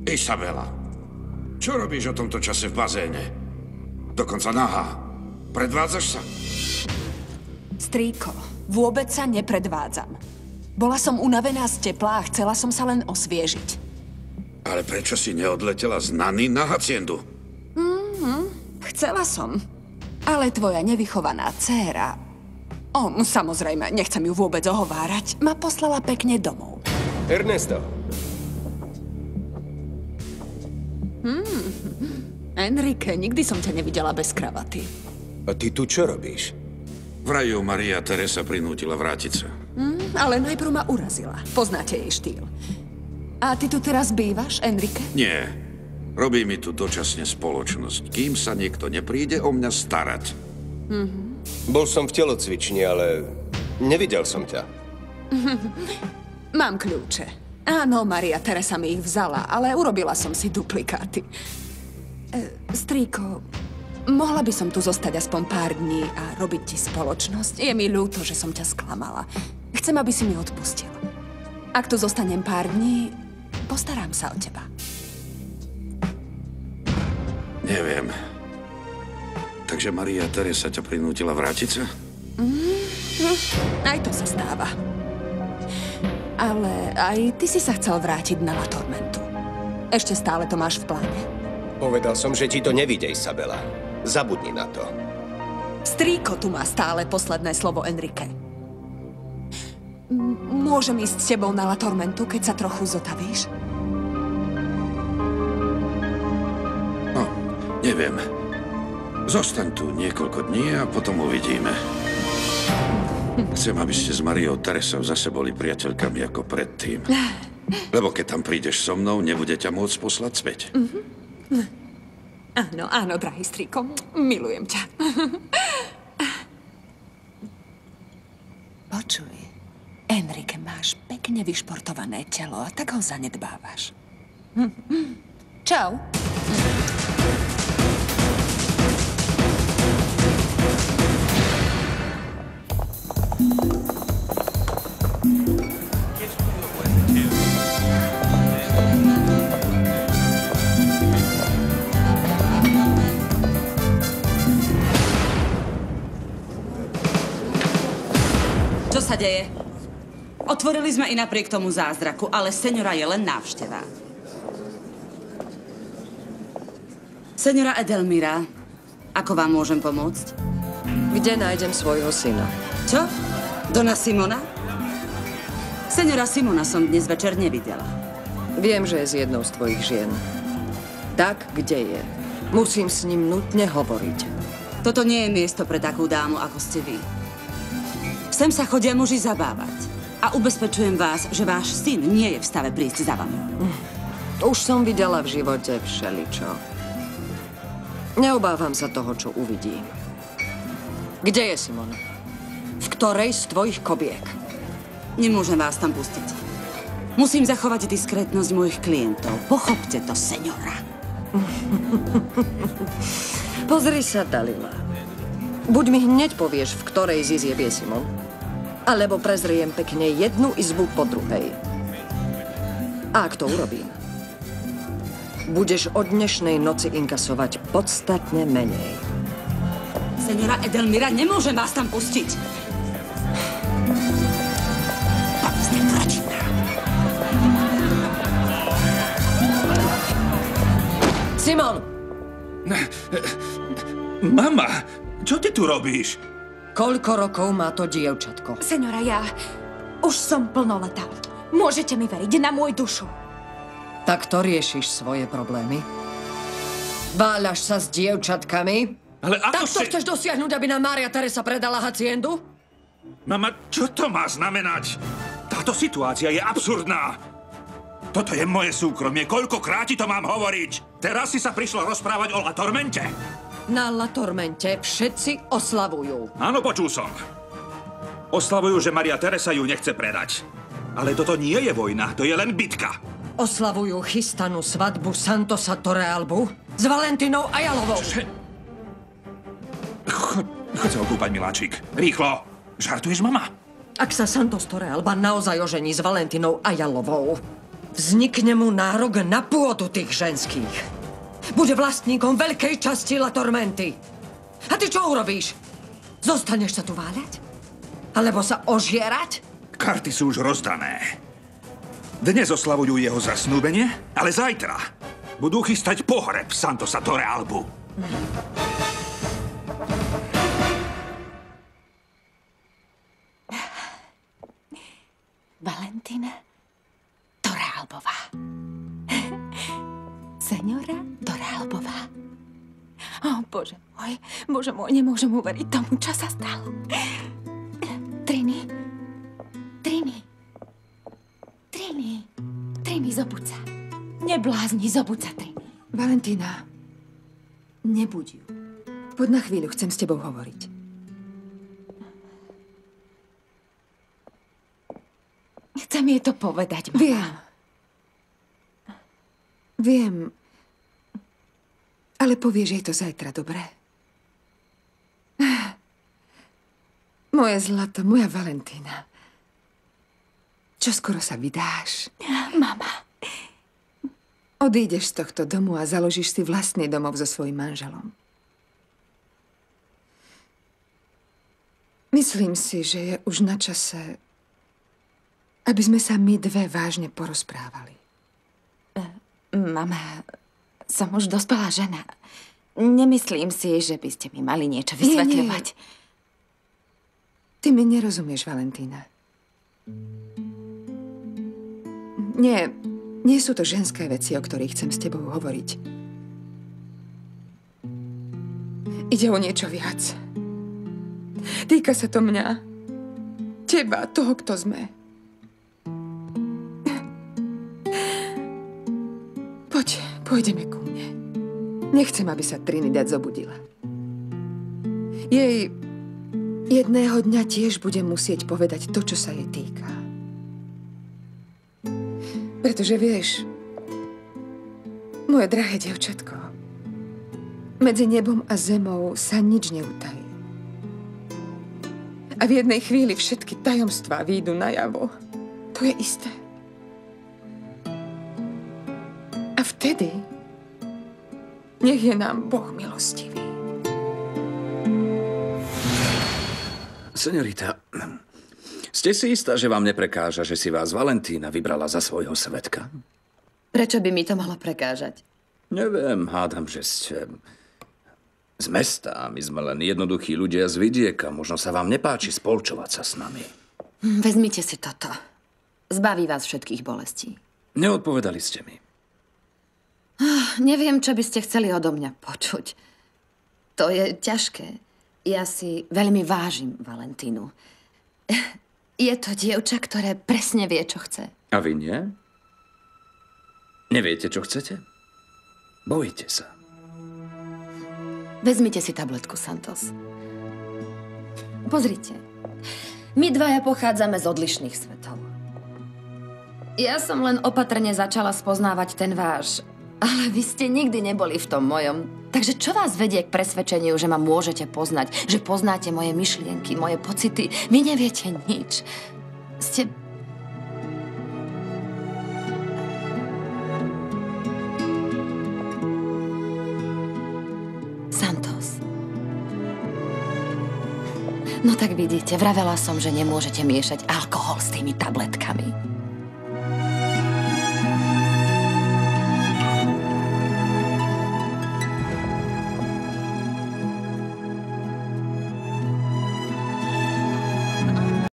Isabela, čo robíš o tomto čase v bazéne? Dokonca nahá. Predvádzaš sa? Strýko, vôbec sa nepredvádzam. Bola som unavená z tepla a chcela som sa len osviežiť. Ale prečo si neodletela z Nany na haciendu? Chcela som. Ale tvoja nevychovaná dcéra, samozrejme, nechcem ju vôbec ohovárať, ma poslala pekne domov. Ernesto. Enrique, nikdy som ťa nevidela bez kravaty. A ty tu čo robíš? Vraj ju Maria Teresa prinútila vrátiť sa. Ale najprv ma urazila. Poznáte jej štýl. A ty tu teraz bývaš, Enrique? Nie. Robí mi tu dočasne spoločnosť, kým sa niekto nepríde o mňa starať. Bol som v telocvični, ale nevidel som ťa. Mám kľúče. Áno, Maria Teresa mi ich vzala, ale urobila som si duplikáty. Strýko, mohla by som tu zostať aspoň pár dní a robiť ti spoločnosť? Je mi ľúto, že som ťa sklamala. Chcem, aby si mi odpustil. Ak tu zostanem pár dní, postarám sa o teba. Neviem. Takže Maria Teresa ťa prinútila vrátiť sa? Aj to sa stáva. Ale aj ty si sa chcel vrátiť na La Tormentu. Ešte stále to máš v pláne? Povedal som, že ti to nevíde, Isabela. Zabudni na to. Strýko tu má stále posledné slovo, Enrique. Môžem ísť s tebou na La Tormentu, keď sa trochu zotavíš? Neviem. Zostaň tu niekoľko dní a potom uvidíme. Chcem, aby ste s Mariou Teresou zase boli priateľkami ako predtým. Lebo keď tam prídeš so mnou, nebude ťa môcť poslať späť. Áno, áno, drahý strýko. Milujem ťa. Počuj, Enrique, máš pekne vyšportované telo a tak ho zanedbávaš. Čau. Čo sa deje? Otvorili sme i napriek tomu zázraku, ale seňora je len návšteva. Seňora Edelmira, ako vám môžem pomôcť? Kde nájdem svojho syna? Čo? Dona Simona? Seňora Simona som dnes večer nevidela. Viem, že je s jednou z tvojich žien. Tak, kde je? Musím s ním nutne hovoriť. Toto nie je miesto pre takú dámu, ako ste vy. Sem sa chodia muži zabávať. A ubezpečujem vás, že váš syn nie je v stave prísť za vami. Už som videla v živote všeličo. Neobávam sa toho, čo uvidím. Kde je Simon? V ktorej z tvojich kobiek? Nemôžem vás tam pustiť. Musím zachovať diskrétnosť mojich klientov. Pochopte to, seňora. Pozri sa, Dalila. Buď mi hneď povieš, v ktorej z izieb je Simon, alebo prezriem pekne jednu izbu po druhej. A ak to urobím, budeš od dnešnej noci inkasovať podstatne menej. Seňora Edelmira, nemôžem vás tam pustiť. Simon! Mama, čo ty tu robíš? Koľko rokov má to dievčatko? Seňora, ja už som plnoletá. Môžete mi veriť na môj dušu. Tak to riešiš svoje problémy? Váľaš sa s dievčatkami? Ale ako tak to chceš dosiahnuť, aby nám Mária Teresa predala haciendu? Mama, čo to má znamenať? Táto situácia je absurdná. Toto je moje súkromie. Koľkokrát ti to mám hovoriť? Teraz si sa prišla rozprávať o La Tormente? Na La Tormente všetci oslavujú. Áno, počul som. Oslavujú, že Maria Teresa ju nechce predať. Ale toto nie je vojna, to je len bitka. Oslavujú chystanú svadbu Santosa Torrealbu s Valentinou Ayalovou. Čože? Choď sa okúpať, miláčik. Rýchlo. Žartuješ, mama? Ak sa Santos Torrealba naozaj ožení s Valentinou Ayalovou, Vznikne mu nárok na pôdu tých ženských. Bude vlastníkom veľkej časti La Tormenty. A ty čo urobíš? Zostaneš sa tu váľať? Alebo sa ožierať? Karty sú už rozdané. Dnes oslavujú jeho zasnúbenie, ale zajtra budú chystať pohreb Santosa Torrealbu. Valentina Torrealbová. Señora Torrealbová. O, Bože môj, nemôžem uveriť tomu, čo sa stalo. Trini, zobuď sa. Neblázni, zobuď sa, Trini. Valentína, nebuď ju. Poď na chvíľu, chcem s tebou hovoriť. Chcem jej to povedať, mama. Viem. Ale povieš jej to zajtra, dobre? Moje zlato, moja Valentína. Čoskoro sa vydáš. Mama. Odídeš z tohto domu a založíš si vlastný domov so svojím manželom. Myslím si, že je už na čase, aby sme sa my dve vážne porozprávali. Mama, som už dospelá žena. Nemyslím si, že by ste mi mali niečo vysvetľovať. Ty mi nerozumieš, Valentína. Nie sú to ženské veci, o ktorých chcem s tebou hovoriť. Ide o niečo viac. Týka sa to mňa. Teba, toho, kto sme. Pôjdeme ku mne. Nechcem, aby sa Trinidad zobudila. Jej jedného dňa tiež budem musieť povedať to, čo sa jej týka. Pretože vieš, moje drahé dievčatko, medzi nebom a zemou sa nič neutají. A v jednej chvíli všetky tajomstvá výjdu najavo. To je isté. A vtedy nech je nám Boh milostivý. Señorita, ste si istá, že vám neprekáža, že si vás Valentína vybrala za svojho svedka? Prečo by mi to malo prekážať? Neviem, hádam, že ste z mesta. My sme len jednoduchí ľudia z vidieka. Možno sa vám nepáči spolčovať sa s nami. Vezmite si toto. Zbaví vás všetkých bolestí. Neodpovedali ste mi. Neviem, čo by ste chceli odo mňa počuť. To je ťažké. Ja si veľmi vážim Valentínu. Je to dievča, ktoré presne vie, čo chce. A vy nie? Neviete, čo chcete? Bojíte sa. Vezmite si tabletku, Santos. Pozrite. My dvaja pochádzame z odlišných svetov. Ja som len opatrne začala spoznávať ten váš. Ale vy ste nikdy neboli v tom mojom. Takže čo vás vedie k presvedčeniu, že ma môžete poznať? Že poznáte moje myšlienky, moje pocity? Vy neviete nič. Ste... Santos. No tak vidíte, vravela som, že nemôžete miešať alkohol s tými tabletkami.